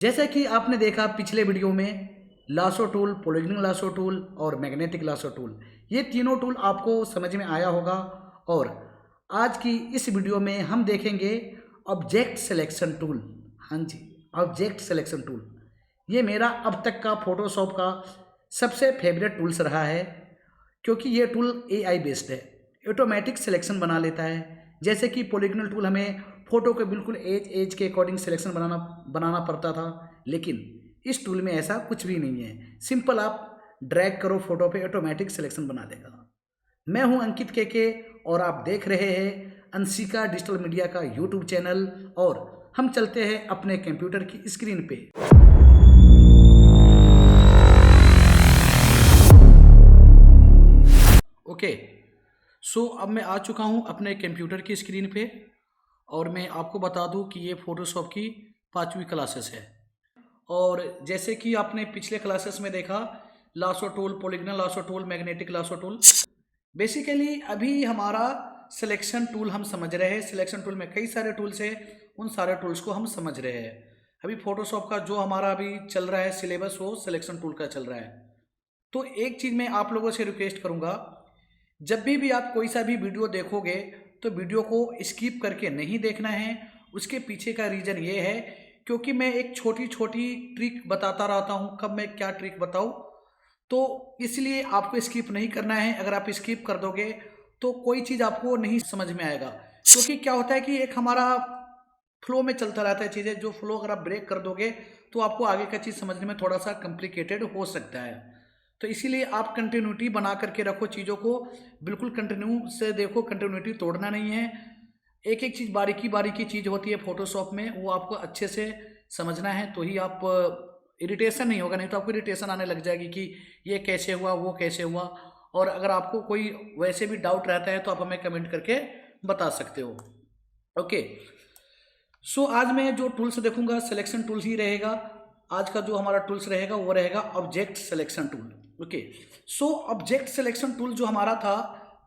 जैसा कि आपने देखा पिछले वीडियो में lasso tool, polygonal lasso tool और मैग्नेटिक लासो टूल, ये तीनों टूल आपको समझ में आया होगा। और आज की इस वीडियो में हम देखेंगे ऑब्जेक्ट सिलेक्शन टूल। हाँ जी, ऑब्जेक्ट सिलेक्शन टूल ये मेरा अब तक का फोटोशॉप का सबसे फेवरेट टूल्स रहा है, क्योंकि ये टूल एआई बेस्ड है, ऑटोमेटिक सिलेक्शन बना लेता है। जैसे कि पॉलीगॉनल टूल हमें फोटो के बिल्कुल एज के अकॉर्डिंग सिलेक्शन बनाना पड़ता था, लेकिन इस टूल में ऐसा कुछ भी नहीं है। सिंपल आप ड्रैग करो फोटो पे, ऑटोमेटिक सिलेक्शन बना देगा। मैं हूं अंकित के और आप देख रहे हैं अंशिका डिजिटल मीडिया का यूट्यूब चैनल, और हम चलते हैं अपने कंप्यूटर की स्क्रीन पे। ओके, सो अब मैं आ चुका हूं अपने कंप्यूटर की स्क्रीन पे, और मैं आपको बता दूं कि ये फोटोशॉप की 5वीं क्लासेस है। और जैसे कि आपने पिछले क्लासेस में देखा, lasso tool, polygonal lasso tool, magnetic lasso tool, basically अभी हमारा सिलेक्शन टूल हम समझ रहे हैं। सिलेक्शन टूल में कई सारे टूल्स हैं, उन सारे टूल्स को हम समझ रहे हैं। अभी फोटोशॉप का जो हमारा अभी चल रहा है सिलेबस, वो सिलेक्शन टूल का चल रहा है। तो एक चीज़ मैं आप लोगों से रिक्वेस्ट करूँगा, जब भी आप कोई सा भी वीडियो देखोगे तो वीडियो को स्किप करके नहीं देखना है। उसके पीछे का रीज़न ये है क्योंकि मैं एक छोटी छोटी ट्रिक बताता रहता हूँ, कब मैं क्या ट्रिक बताऊँ, तो इसलिए आपको स्किप नहीं करना है। अगर आप स्किप कर दोगे तो कोई चीज़ आपको नहीं समझ में आएगा, क्योंकि क्या होता है कि एक हमारा फ्लो में चलता रहता है चीज़ें, जो फ्लो अगर आप ब्रेक कर दोगे तो आपको आगे का चीज़ समझने में थोड़ा सा कॉम्प्लिकेटेड हो सकता है। तो इसीलिए आप कंटिन्यूटी बना करके रखो चीज़ों को, बिल्कुल कंटिन्यू से देखो, कंटिन्यूटी तोड़ना नहीं है। एक एक चीज़ बारीकी बारीकी चीज़ होती है फोटोशॉप में, वो आपको अच्छे से समझना है, तो ही आप इरिटेशन नहीं होगा। नहीं तो आपको इरिटेशन आने लग जाएगी कि ये कैसे हुआ, वो कैसे हुआ। और अगर आपको कोई वैसे भी डाउट रहता है तो आप हमें कमेंट करके बता सकते हो। ओके, सो आज मैं जो टूल्स देखूंगा सिलेक्शन टूल्स ही रहेगा। आज का जो हमारा टूल्स रहेगा वो रहेगा object selection tool. Okay, so object selection tool जो हमारा था,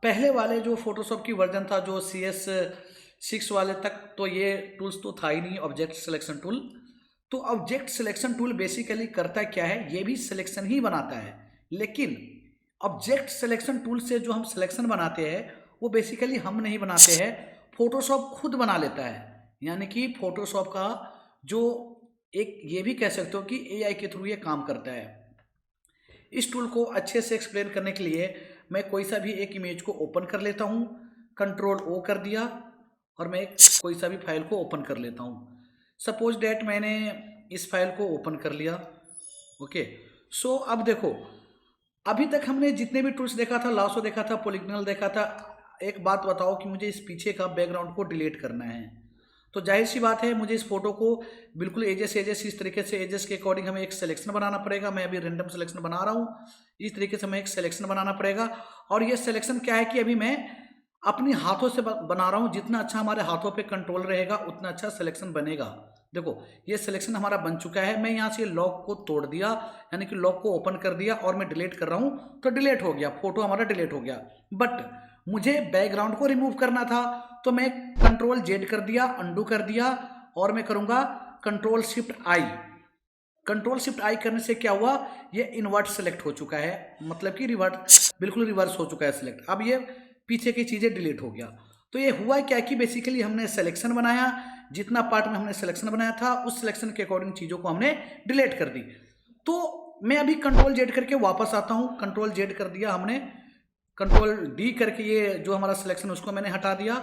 पहले वाले जो फोटोशॉप की वर्जन था, जो CS6 वाले तक, तो ये टूल्स तो था ही नहीं ऑब्जेक्ट सिलेक्शन टूल। तो ऑब्जेक्ट सिलेक्शन टूल बेसिकली करता क्या है, ये भी सिलेक्शन ही बनाता है, लेकिन ऑब्जेक्ट सिलेक्शन टूल से जो हम सिलेक्शन बनाते हैं वो बेसिकली हम नहीं बनाते हैं, फोटोशॉप खुद बना लेता है। यानी कि फोटोशॉप का जो एक ये भी कह सकते हो कि एआई के थ्रू ये काम करता है। इस टूल को अच्छे से एक्सप्लेन करने के लिए मैं कोई सा भी एक इमेज को ओपन कर लेता हूँ, Ctrl O कर दिया, और मैं कोई सा भी फाइल को ओपन कर लेता हूँ। सपोज डैट मैंने इस फाइल को ओपन कर लिया। ओके, सो अब देखो, अभी तक हमने जितने भी टूल्स देखा था, लासो देखा था, पॉलीगॉनल देखा था, एक बात बताओ कि मुझे इस पीछे का बैकग्राउंड को डिलीट करना है, तो जाहिर सी बात है मुझे इस फोटो को बिल्कुल एजेस इस तरीके से, एजेस के अकॉर्डिंग हमें एक सिलेक्शन बनाना पड़ेगा। मैं अभी रैंडम सिलेक्शन बना रहा हूँ, इस तरीके से हमें एक सिलेक्शन बनाना पड़ेगा। और ये सिलेक्शन क्या है कि अभी मैं अपनी हाथों से बना रहा हूँ। जितना अच्छा हमारे हाथों पे कंट्रोल रहेगा उतना अच्छा सिलेक्शन बनेगा। देखो, ये सिलेक्शन हमारा बन चुका है। मैं यहाँ से लॉक को तोड़ दिया, यानी कि लॉक को ओपन कर दिया, और मैं डिलीट कर रहा हूँ तो डिलीट हो गया, फोटो हमारा डिलीट हो गया। बट मुझे बैकग्राउंड को रिमूव करना था, तो मैं Ctrl Z कर दिया, अंडू कर दिया, और मैं करूँगा Ctrl+Shift+I। Ctrl+Shift+I करने से क्या हुआ, ये इन्वर्ट सेलेक्ट हो चुका है, मतलब कि रिवर्ट, बिल्कुल रिवर्स हो चुका है सिलेक्ट। अब ये पीछे की चीज़ें डिलीट हो गया। तो ये हुआ क्या कि बेसिकली हमने सिलेक्शन बनाया, जितना पार्ट में हमने सिलेक्शन बनाया था उस सिलेक्शन के अकॉर्डिंग चीज़ों को हमने डिलीट कर दी। तो मैं अभी Ctrl Z करके वापस आता हूँ। Ctrl Z कर दिया हमने, Ctrl D करके ये जो हमारा सिलेक्शन उसको मैंने हटा दिया।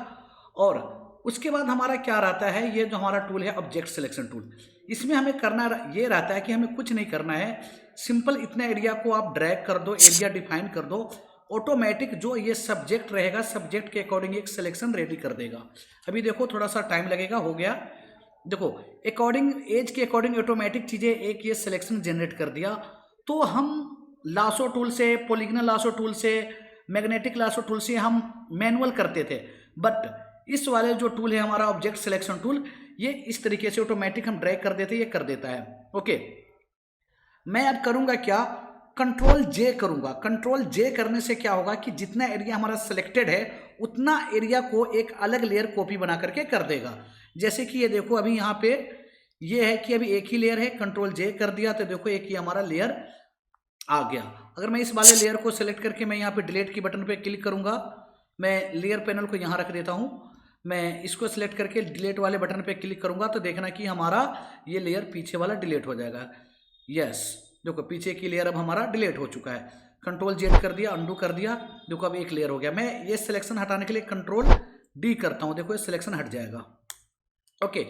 और उसके बाद हमारा क्या रहता है, ये जो हमारा टूल है ऑब्जेक्ट सिलेक्शन टूल, इसमें हमें करना ये रहता है कि हमें कुछ नहीं करना है। सिंपल इतना एरिया को आप ड्रैग कर दो, एरिया डिफाइन कर दो, ऑटोमेटिक जो ये सब्जेक्ट रहेगा सब्जेक्ट के अकॉर्डिंग एक सिलेक्शन रेडी कर देगा। अभी देखो थोड़ा सा टाइम लगेगा, हो गया। देखो, अकॉर्डिंग एज के अकॉर्डिंग ऑटोमेटिक चीज़ें एक ये सिलेक्शन जनरेट कर दिया। तो हम लासो टूल से, पॉलीगॉनल लासो टूल से, मैग्नेटिक लासो टूल से हम मैनुअल करते थे, बट इस वाले जो टूल है हमारा ऑब्जेक्ट सिलेक्शन टूल, ये इस तरीके से ऑटोमेटिक हम ड्रैग कर देते, ये कर देता है। ओके, मैं अब करूंगा क्या, Ctrl+J करूंगा। Ctrl+J करने से क्या होगा कि जितना एरिया हमारा सिलेक्टेड है उतना एरिया को एक अलग लेयर कॉपी बना करके कर देगा। जैसे कि ये देखो, अभी यहाँ पे ये है कि अभी एक ही लेयर है, कंट्रोल जे कर दिया तो देखो एक ही हमारा लेयर आ गया। अगर मैं इस वाले लेयर को सिलेक्ट करके मैं यहाँ पे डिलीट की बटन पे क्लिक करूंगा, मैं लेयर पैनल को यहाँ रख देता हूँ, मैं इसको सिलेक्ट करके डिलीट वाले बटन पे क्लिक करूंगा तो देखना कि हमारा ये लेयर पीछे वाला डिलीट हो जाएगा। यस, देखो पीछे की लेयर अब हमारा डिलीट हो चुका है। कंट्रोल जेड कर दिया, अंडू कर दिया, देखो अब एक लेयर हो गया। मैं ये सिलेक्शन हटाने के लिए कंट्रोल डी करता हूँ, देखो ये सिलेक्शन हट जाएगा। ओके,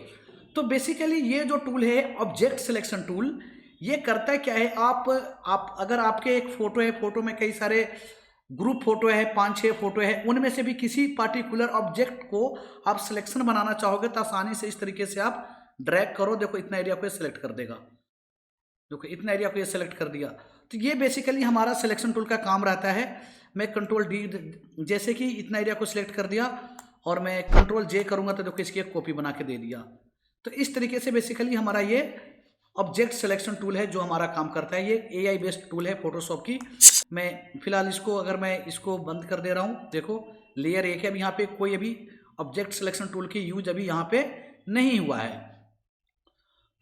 तो बेसिकली ये जो टूल है ऑब्जेक्ट सिलेक्शन टूल, ये करता है क्या है, आप अगर आपके एक फोटो है, फोटो में कई सारे ग्रुप फोटो है, 5-6 फोटो है, उनमें से भी किसी पार्टिकुलर ऑब्जेक्ट को आप सिलेक्शन बनाना चाहोगे तो आसानी से इस तरीके से आप ड्रैग करो, देखो इतना एरिया को सिलेक्ट कर देगा, देखो इतना एरिया को ये सिलेक्ट कर दिया। तो ये बेसिकली हमारा सिलेक्शन टूल का काम रहता है। मैं कंट्रोल डी, जैसे कि इतना एरिया को सिलेक्ट कर दिया और मैं कंट्रोल जे करूंगा तो देखो इसकी एक कॉपी बना के दे दिया। तो इस तरीके से बेसिकली हमारा ये ऑब्जेक्ट सिलेक्शन टूल है जो हमारा काम करता है। ये एआई बेस्ड टूल है फोटोशॉप की। मैं फिलहाल इसको, अगर मैं इसको बंद कर दे रहा हूँ, देखो लेयर एक है, अभी यहाँ पे कोई अभी ऑब्जेक्ट सिलेक्शन टूल की यूज अभी यहाँ पे नहीं हुआ है।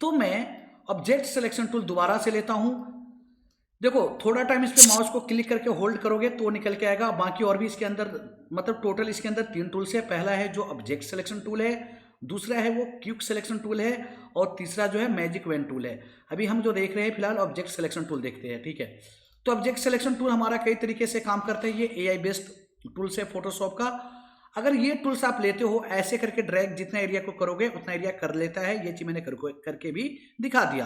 तो मैं ऑब्जेक्ट सिलेक्शन टूल दोबारा से लेता हूँ, देखो थोड़ा टाइम इस पे माउस को क्लिक करके होल्ड करोगे तो निकल के आएगा। बाकी और भी इसके अंदर, मतलब टोटल इसके अंदर 3 टूल्स है। पहला है जो ऑब्जेक्ट सिलेक्शन टूल है, दूसरा है वो क्विक सिलेक्शन टूल है, और तीसरा जो है मैजिक वेन टूल है। अभी हम जो देख रहे हैं फिलहाल ऑब्जेक्ट सिलेक्शन टूल देखते हैं, ठीक है। तो ऑब्जेक्ट सिलेक्शन टूल हमारा कई तरीके से काम करता है। ये एआई बेस्ड टूल्स है फोटोशॉप का। अगर ये टूल्स आप लेते हो, ऐसे करके ड्रैग जितना एरिया को करोगे उतना एरिया कर लेता है। ये चीज मैंने करके भी दिखा दिया।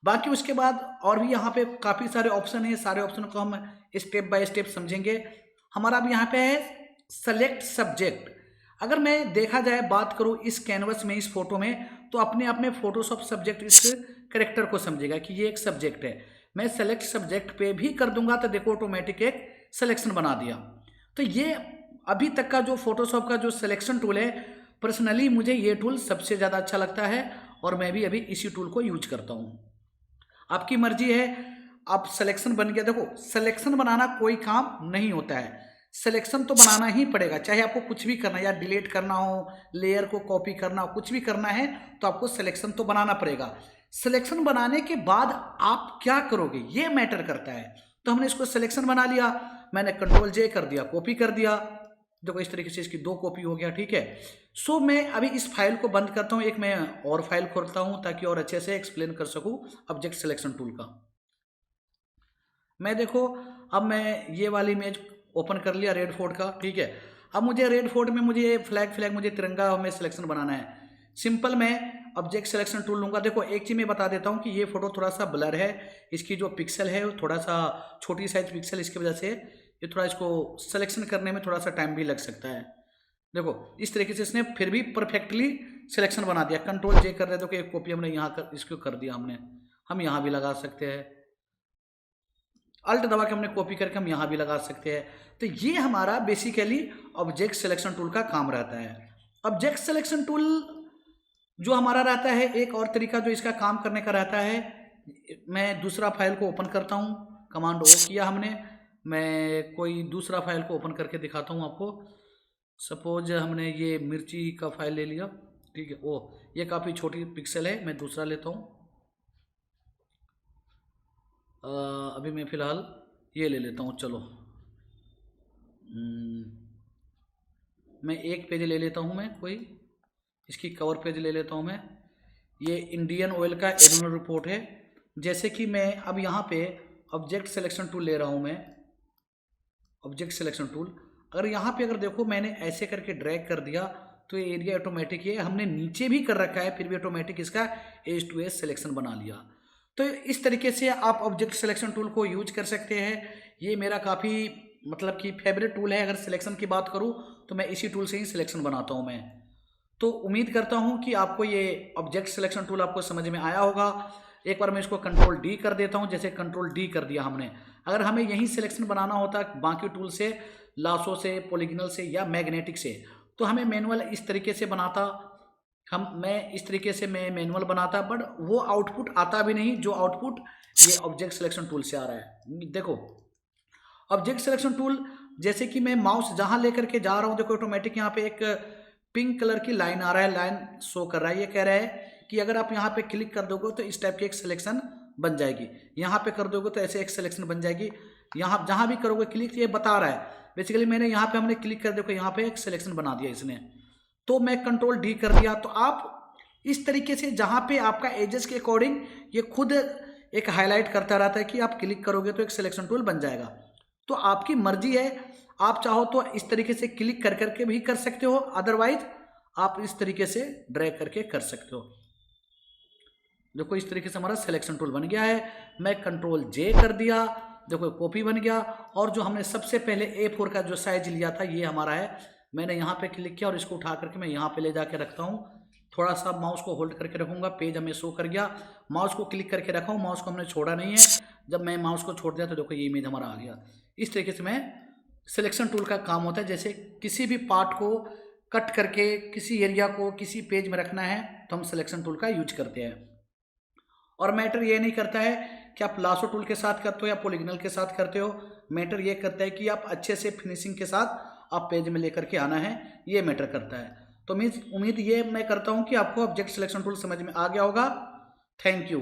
बाकी उसके बाद और भी यहाँ पे काफी सारे ऑप्शन है, सारे ऑप्शन को हम स्टेप बाय स्टेप समझेंगे। हमारा अब यहाँ पे है सेलेक्ट सब्जेक्ट। अगर मैं देखा जाए, बात करूँ इस कैनवस में, इस फोटो में, तो अपने आप में फोटोशॉप सब्जेक्ट इस करेक्टर को समझेगा कि ये एक सब्जेक्ट है। मैं सेलेक्ट सब्जेक्ट पे भी कर दूंगा तो देखो ऑटोमेटिक एक सिलेक्शन बना दिया। तो ये अभी तक का जो फोटोशॉप का जो सिलेक्शन टूल है, पर्सनली मुझे ये टूल सबसे ज़्यादा अच्छा लगता है और मैं भी अभी इसी टूल को यूज करता हूँ। आपकी मर्जी है, आप सिलेक्शन बन गया। देखो सिलेक्शन बनाना कोई काम नहीं होता है, सिलेक्शन तो बनाना ही पड़ेगा। चाहे आपको कुछ भी करना है, या डिलीट करना हो, लेयर को कॉपी करना हो, कुछ भी करना है तो आपको सिलेक्शन तो बनाना पड़ेगा। सिलेक्शन बनाने के बाद आप क्या करोगे ये मैटर करता है। तो हमने इसको सिलेक्शन बना लिया, मैंने कंट्रोल जे कर दिया, कॉपी कर दिया, देखो इस तरीके से इसकी 2 कॉपी हो गया, ठीक है। सो मैं अभी इस फाइल को बंद करता हूँ, एक मैं और फाइल खोलता हूँ ताकि और अच्छे से एक्सप्लेन कर सकूँ ऑब्जेक्ट सिलेक्शन टूल का। मैं देखो अब मैं ये वाली इमेज ओपन कर लिया रेड फोर्ट का, ठीक है। अब मुझे रेड फोर्ट में मुझे फ्लैग मुझे तिरंगा में सिलेक्शन बनाना है। सिंपल मैं ऑब्जेक्ट सिलेक्शन टूल लूंगा। देखो एक चीज मैं बता देता हूँ कि ये फोटो थोड़ा सा ब्लर है, इसकी जो पिक्सल है वो थोड़ा सा छोटी साइज पिक्सल, इसकी वजह से ये थोड़ा, इसको सिलेक्शन करने में थोड़ा सा टाइम भी लग सकता है। देखो इस तरीके से इसने फिर भी परफेक्टली सिलेक्शन बना दिया। कंट्रोल जे कर रहे थे, एक कॉपी हमने यहाँ कर इसको कर दिया हमने, हम यहाँ भी लगा सकते हैं, अल्ट दबा के हमने कॉपी करके हम यहाँ भी लगा सकते हैं। तो ये हमारा बेसिकली ऑब्जेक्ट सिलेक्शन टूल का काम रहता है। ऑब्जेक्ट सिलेक्शन टूल जो हमारा रहता है, एक और तरीका जो इसका काम करने का रहता है, मैं दूसरा फाइल को ओपन करता हूँ, कमांड ओ किया हमने, मैं कोई दूसरा फाइल को ओपन करके दिखाता हूँ आपको। सपोज हमने ये मिर्ची का फाइल ले लिया, ठीक है। ओ ये काफ़ी छोटी पिक्सल है, मैं दूसरा लेता हूँ। अभी मैं फ़िलहाल ये ले लेता हूँ, चलो मैं एक पेज ले लेता हूँ, मैं कोई इसकी कवर पेज ले लेता हूँ मैं। ये इंडियन ऑयल का एनुअल रिपोर्ट है। जैसे कि मैं अब यहाँ पे ऑब्जेक्ट सिलेक्शन टूल ले रहा हूँ, मैं ऑब्जेक्ट सिलेक्शन टूल, अगर यहाँ पे अगर देखो मैंने ऐसे करके ड्रैग कर दिया तो ये एरिया ऑटोमेटिक, ये हमने नीचे भी कर रखा है फिर भी ऑटोमेटिक इसका एज टू एज सिलेक्शन बना लिया। तो इस तरीके से आप ऑब्जेक्ट सिलेक्शन टूल को यूज कर सकते हैं। ये मेरा काफ़ी मतलब कि फेवरेट टूल है। अगर सिलेक्शन की बात करूँ तो मैं इसी टूल से ही सिलेक्शन बनाता हूँ मैं। तो उम्मीद करता हूँ कि आपको ये ऑब्जेक्ट सिलेक्शन टूल आपको समझ में आया होगा। एक बार मैं इसको कंट्रोल डी कर देता हूँ, जैसे कंट्रोल डी कर दिया हमने। अगर हमें यही सिलेक्शन बनाना होता बाकी टूल से, लासो से, पॉलीगनल से या मैग्नेटिक से, तो हमें मैनुअल इस तरीके से बनाता, मैं इस तरीके से मैं मैनुअल बनाता, बट वो आउटपुट आता भी नहीं जो आउटपुट ये ऑब्जेक्ट सिलेक्शन टूल से आ रहा है। देखो ऑब्जेक्ट सिलेक्शन टूल, जैसे कि मैं माउस जहाँ लेकर के जा रहा हूँ, देखो ऑटोमेटिक यहाँ पे एक पिंक कलर की लाइन आ रहा है, लाइन शो कर रहा है। ये कह रहा है कि अगर आप यहाँ पे क्लिक कर दोगे तो इस टाइप की एक सिलेक्शन बन जाएगी, यहाँ पे कर दोगे तो ऐसे एक सिलेक्शन बन जाएगी, यहाँ जहाँ भी करोगे क्लिक ये बता रहा है। बेसिकली मैंने यहाँ पे हमने क्लिक कर देखो यहाँ पे एक सिलेक्शन बना दिया इसने, तो मैं कंट्रोल डी कर दिया। तो आप इस तरीके से जहाँ पे आपका एजेस के अकॉर्डिंग ये खुद एक हाईलाइट करता रहता है कि आप क्लिक करोगे तो एक सिलेक्शन टूल बन जाएगा। तो आपकी मर्जी है, आप चाहो तो इस तरीके से क्लिक कर करके भी कर सकते हो, अदरवाइज आप इस तरीके से ड्रैग करके कर सकते हो। देखो इस तरीके से हमारा सिलेक्शन टूल बन गया है। मैं कंट्रोल जे कर दिया, देखो कॉपी बन गया। और जो हमने सबसे पहले A4 का जो साइज लिया था ये हमारा है। मैंने यहाँ पे क्लिक किया और इसको उठा करके मैं यहाँ पे ले जाके रखता हूँ। थोड़ा सा माउस को होल्ड करके रखूँगा, पेज हमें शो कर गया। माउस को क्लिक करके रखा हूँ, माउस को हमने छोड़ा नहीं है। जब मैं माउस को छोड़ दिया तो देखो ये इमेज हमारा आ गया। इस तरीके से मैं सिलेक्शन टूल का काम होता है। जैसे किसी भी पार्ट को कट करके किसी एरिया को किसी पेज में रखना है तो हम सिलेक्शन टूल का यूज करते हैं। और मैटर ये नहीं करता है कि आप लासो टूल के साथ करते हो या पॉलीगोनल के साथ करते हो, मैटर ये करता है कि आप अच्छे से फिनिशिंग के साथ आप पेज में लेकर के आना है, ये मैटर करता है। तो उम्मीद ये मैं करता हूँ कि आपको ऑब्जेक्ट सिलेक्शन टूल समझ में आ गया होगा। Thank you.